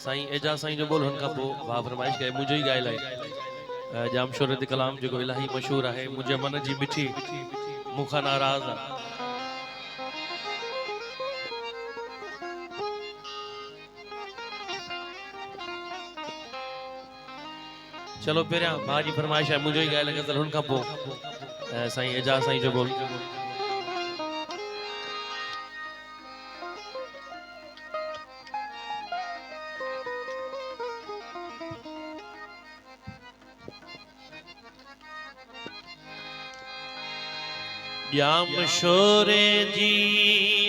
साईं एजा साईं जो बोल हन का पो भा फरमाइश कई मुझे ही गाय लाई जाम शोहरत कलाम जो इलाही मशहूर है मुझे मन जी मिठी मुखा नाराज चलो पेरिया भा जी फरमाइश है मुझे ही गाय लगे तो हुन का पो साईं एजा साईं जो बोल जाम शोरे जी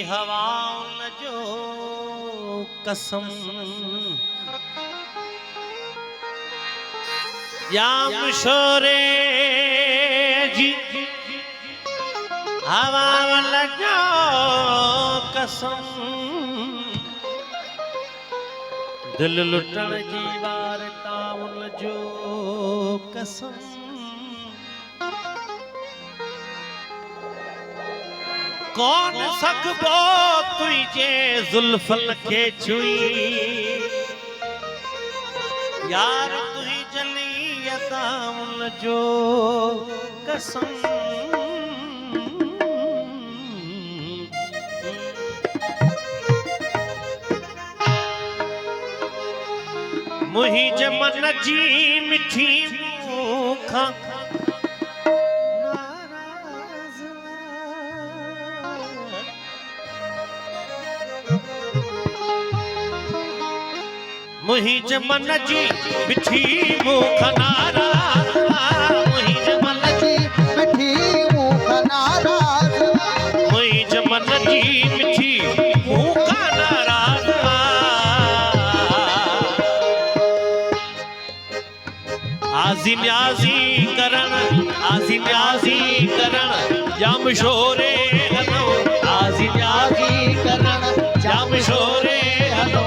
हवाउन जो कसम जाम शोरे जी हवाउन जो कसम दिल लुटण जी वार ताउन जो कसम कौन सकबो तुझे जुल्फन के छुई यार तुही जली अदाउन जो कसम मुही जमन जी मिठी मुखा मुही जमन जी मिठी मुख नाराज मुही जमन जी मिठी मुख नाराज मुही जमन जी मिठी मुख नाराज आजी न्याजी करण जाम शोरे हलो आजी न्याजी करण जाम शोरे हलो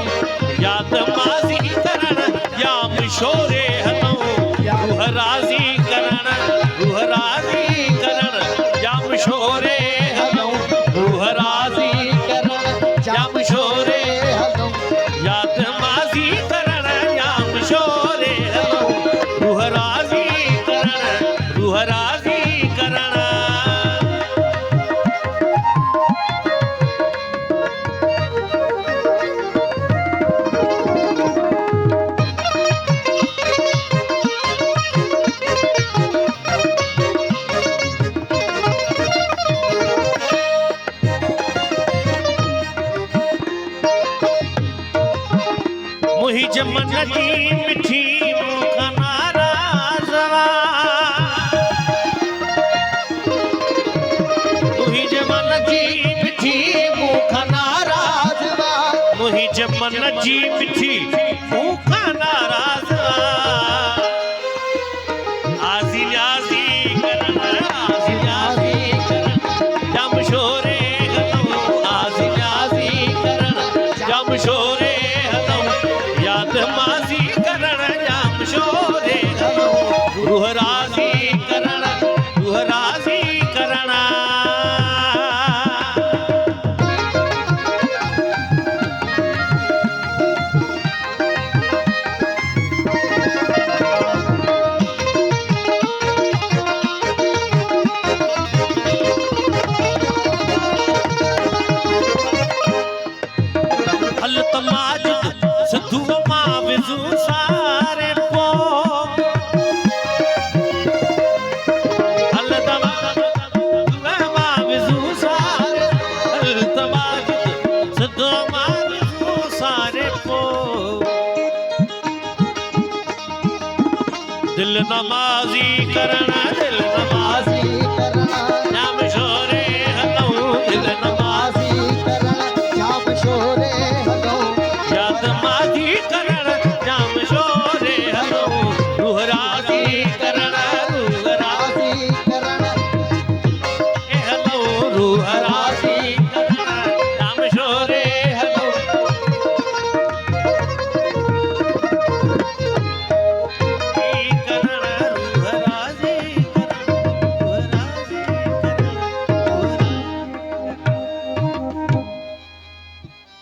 याद माजी करण जाम शोरे हलो रूह राजी करण जाम शोरे हलो रूह राजी करण जाम शोरे हलो याद माजी करण जाम शोरे हलो रूह राजी करण मुही जमन जी मिठी मुख नाराज मुही जमन जी मिठी मुख नाराज मुही जमन जी मिठी मुख नाराज आजी न्याजी करण जाम शोरे हलो आजी न्याजी करण जाम शोरे याद माजी करण जाम शोरे हलो रूह राजी करण हल तमाज सिद्धू मां विजू सारे पो हल तमाज मां विजू सारे हल तमाज सिद्धू मां विजू सारे पो दिल नमाजी करण दिल नमाजी